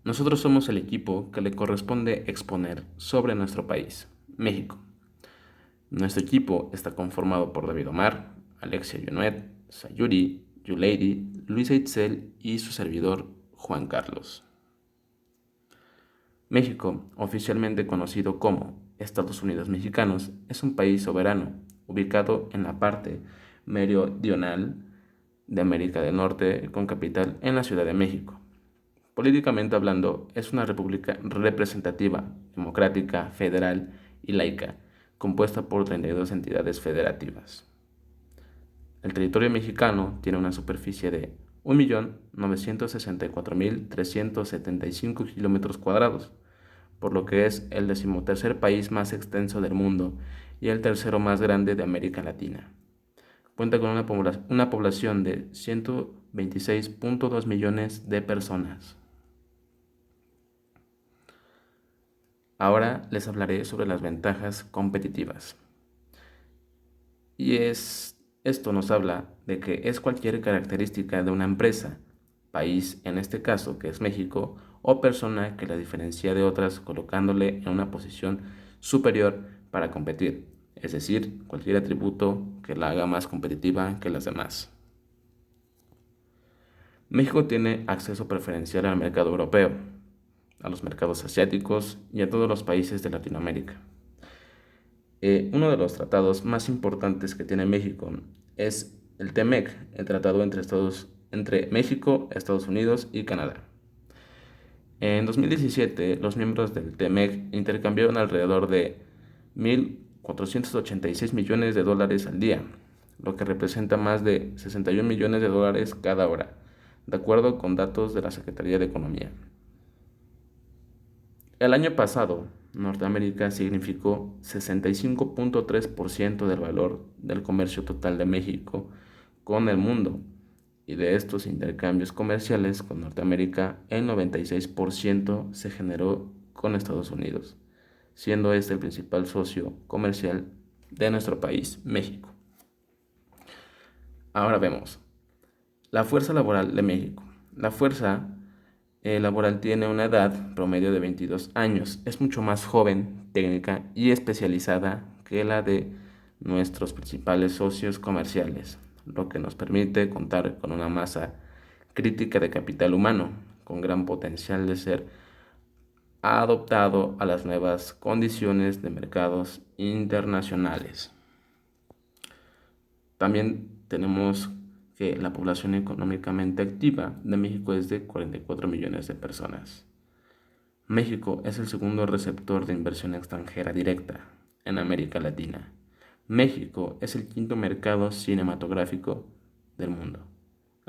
Nosotros somos el equipo que le corresponde exponer sobre nuestro país, México. Nuestro equipo está conformado por David Omar, Alexia Yonuet, Sayuri, Yulady, Luisa Itzel y su servidor, Juan Carlos. México, oficialmente conocido como Estados Unidos Mexicanos, es un país soberano, ubicado en la parte meridional de América del Norte, con capital en la Ciudad de México. Políticamente hablando, es una república representativa, democrática, federal y laica, compuesta por 32 entidades federativas. El territorio mexicano tiene una superficie de 1.964.375 km², por lo que es el decimotercer país más extenso del mundo y el tercero más grande de América Latina. Cuenta con una población de 126.2 millones de personas. Ahora les hablaré sobre las ventajas competitivas. Esto nos habla de que es cualquier característica de una empresa, país en este caso que es México, o persona que la diferencia de otras colocándole en una posición superior para competir, es decir, cualquier atributo que la haga más competitiva que las demás. México tiene acceso preferencial al mercado europeo, a los mercados asiáticos y a todos los países de Latinoamérica. Uno de los tratados más importantes que tiene México es el TEMEC, el tratado entre México, Estados Unidos y Canadá. En 2017, los miembros del TEMEC intercambiaron alrededor de 1.486 millones de dólares al día, lo que representa más de 61 millones de dólares cada hora, de acuerdo con datos de la Secretaría de Economía. El año pasado, Norteamérica significó 65.3% del valor del comercio total de México con el mundo, y de estos intercambios comerciales con Norteamérica, el 96% se generó con Estados Unidos, siendo este el principal socio comercial de nuestro país, México. Ahora vemos la fuerza laboral de México. La fuerza laboral tiene una edad promedio de 22 años. Es mucho más joven, técnica y especializada que la de nuestros principales socios comerciales, lo que nos permite contar con una masa crítica de capital humano, con gran potencial de ser adoptado a las nuevas condiciones de mercados internacionales. También tenemos que la población económicamente activa de México es de 44 millones de personas. México es el segundo receptor de inversión extranjera directa en América Latina. México es el quinto mercado cinematográfico del mundo.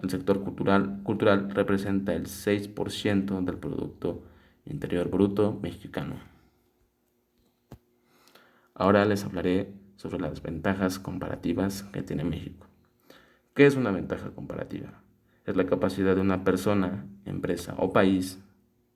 El sector cultural representa el 6% del Producto Interior Bruto mexicano. Ahora les hablaré sobre las ventajas comparativas que tiene México. ¿Qué es una ventaja comparativa? Es la capacidad de una persona, empresa o país,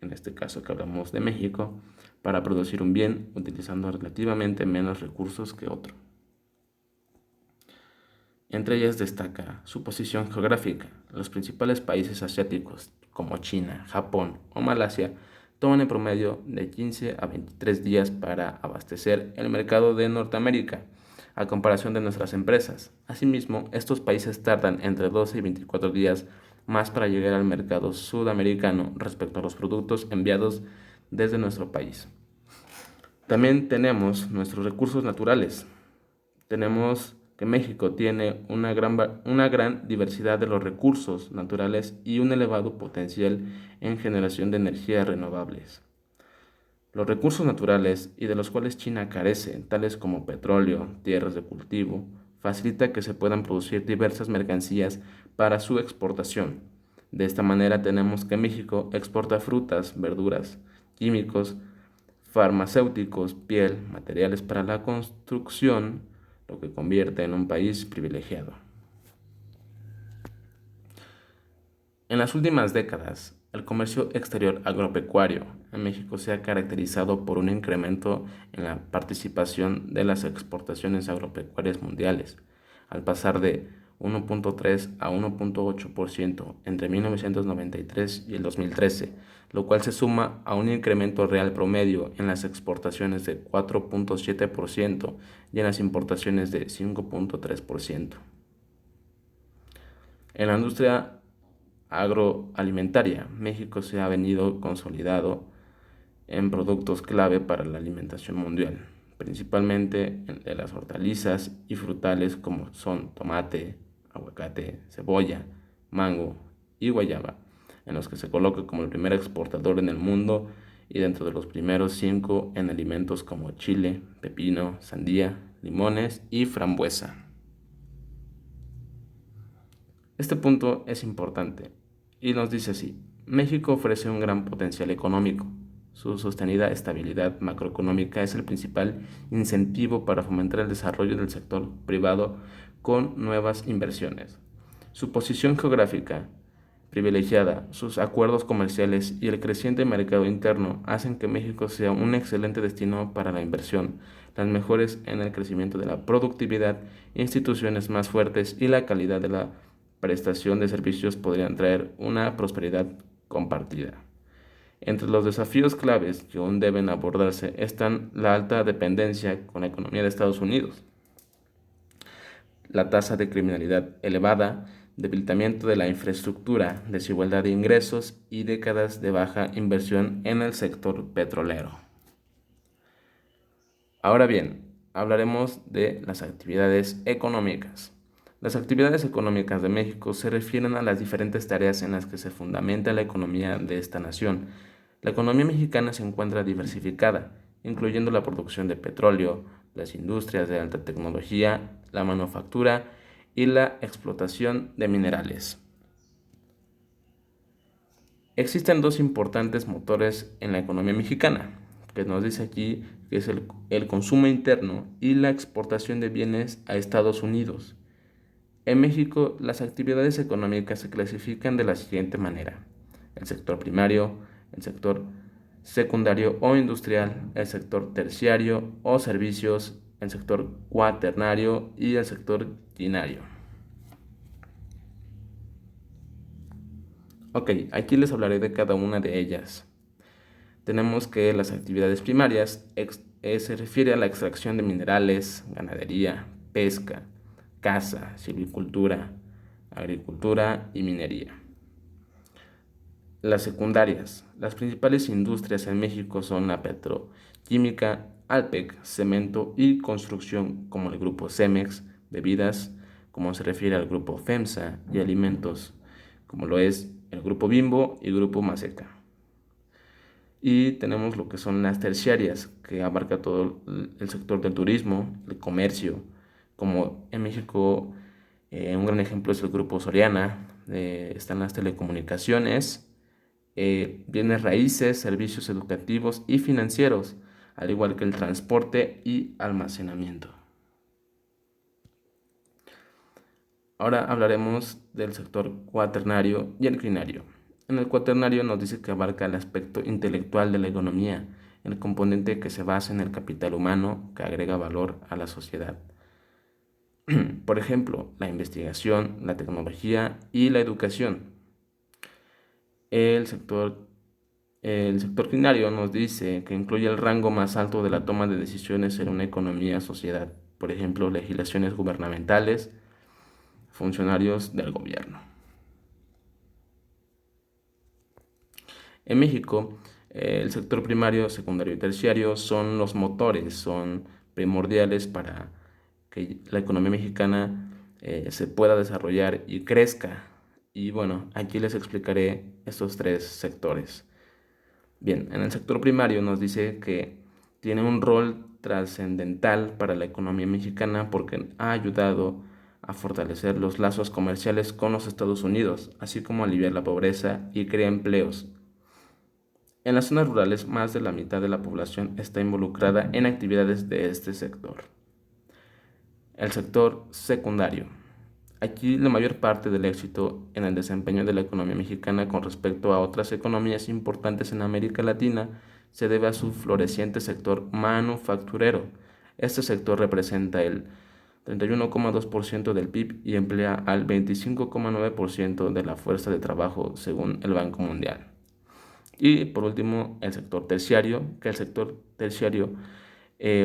en este caso que hablamos de México, para producir un bien utilizando relativamente menos recursos que otro. Entre ellas destaca su posición geográfica. Los principales países asiáticos, como China, Japón o Malasia, toman en promedio de 15 a 23 días para abastecer el mercado de Norteamérica, a comparación de nuestras empresas. Asimismo, estos países tardan entre 12 y 24 días más para llegar al mercado sudamericano respecto a los productos enviados desde nuestro país. También tenemos nuestros recursos naturales. Tenemos que México tiene una gran diversidad de los recursos naturales y un elevado potencial en generación de energías renovables. Los recursos naturales y de los cuales China carece, tales como petróleo, tierras de cultivo, facilita que se puedan producir diversas mercancías para su exportación. De esta manera tenemos que México exporta frutas, verduras, químicos, farmacéuticos, piel, materiales para la construcción, lo que convierte en un país privilegiado. En las últimas décadas, el comercio exterior agropecuario en México se ha caracterizado por un incremento en la participación de las exportaciones agropecuarias mundiales, al pasar de 1.3 a 1.8% entre 1993 y el 2013, lo cual se suma a un incremento real promedio en las exportaciones de 4.7% y en las importaciones de 5.3%. En la industria agroalimentaria, México se ha venido consolidado en productos clave para la alimentación mundial, principalmente de las hortalizas y frutales como son tomate, aguacate, cebolla, mango y guayaba, en los que se coloca como el primer exportador en el mundo y dentro de los primeros 5 en alimentos como chile, pepino, sandía, limones y frambuesa. Este punto es importante y nos dice así: México ofrece un gran potencial económico. Su sostenida estabilidad macroeconómica es el principal incentivo para fomentar el desarrollo del sector privado con nuevas inversiones. Su posición geográfica privilegiada, sus acuerdos comerciales y el creciente mercado interno hacen que México sea un excelente destino para la inversión, las mejores en el crecimiento de la productividad, instituciones más fuertes y la calidad de la prestación de servicios podrían traer una prosperidad compartida. Entre los desafíos claves que aún deben abordarse están la alta dependencia con la economía de Estados Unidos, la tasa de criminalidad elevada, debilitamiento de la infraestructura, desigualdad de ingresos y décadas de baja inversión en el sector petrolero. Ahora bien, hablaremos de las actividades económicas. Las actividades económicas de México se refieren a las diferentes tareas en las que se fundamenta la economía de esta nación. La economía mexicana se encuentra diversificada, incluyendo la producción de petróleo, las industrias de alta tecnología, la manufactura y la explotación de minerales. Existen dos importantes motores en la economía mexicana, que nos dice aquí que es el consumo interno y la exportación de bienes a Estados Unidos. En México, las actividades económicas se clasifican de la siguiente manera: el sector primario, el sector secundario o industrial, el sector terciario o servicios, el sector cuaternario y el sector quinario. Ok, aquí les hablaré de cada una de ellas. Tenemos que las actividades primarias se refiere a la extracción de minerales, ganadería, pesca, caza, silvicultura, agricultura y minería. Las secundarias. Las principales industrias en México son la petroquímica, Alpec, cemento y construcción, como el grupo Cemex, bebidas, como se refiere al grupo FEMSA, y alimentos, como lo es el grupo Bimbo y grupo Maseca. Y tenemos lo que son las terciarias, que abarca todo el sector del turismo, el comercio, como en México un gran ejemplo es el grupo Soriana, están las telecomunicaciones, bienes raíces, servicios educativos y financieros, al igual que el transporte y almacenamiento. Ahora hablaremos del sector cuaternario y el quinario. En el cuaternario nos dice que abarca el aspecto intelectual de la economía, el componente que se basa en el capital humano que agrega valor a la sociedad. Por ejemplo, la investigación, la tecnología y la educación. El sector quinario nos dice que incluye el rango más alto de la toma de decisiones en una economía-sociedad, por ejemplo, legislaciones gubernamentales, funcionarios del gobierno. En México, el sector primario, secundario y terciario son los motores, son primordiales para que la economía mexicana se pueda desarrollar y crezca. Y bueno, aquí les explicaré estos tres sectores. Bien, en el sector primario nos dice que tiene un rol trascendental para la economía mexicana porque ha ayudado a fortalecer los lazos comerciales con los Estados Unidos, así como aliviar la pobreza y crear empleos. En las zonas rurales, más de la mitad de la población está involucrada en actividades de este sector. El sector secundario. Aquí la mayor parte del éxito en el desempeño de la economía mexicana con respecto a otras economías importantes en América Latina se debe a su floreciente sector manufacturero. Este sector representa el 31,2% del PIB y emplea al 25,9% de la fuerza de trabajo según el Banco Mundial. Y por último, el sector terciario, que el sector terciario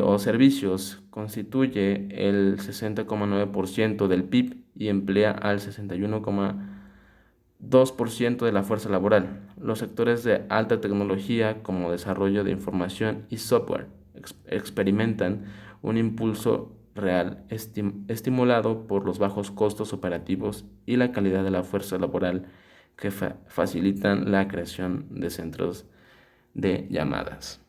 o servicios constituye el 60,9% del PIB y emplea al 61,2% de la fuerza laboral. Los sectores de alta tecnología como desarrollo de información y software experimentan un impulso real estimulado por los bajos costos operativos y la calidad de la fuerza laboral que facilitan la creación de centros de llamadas.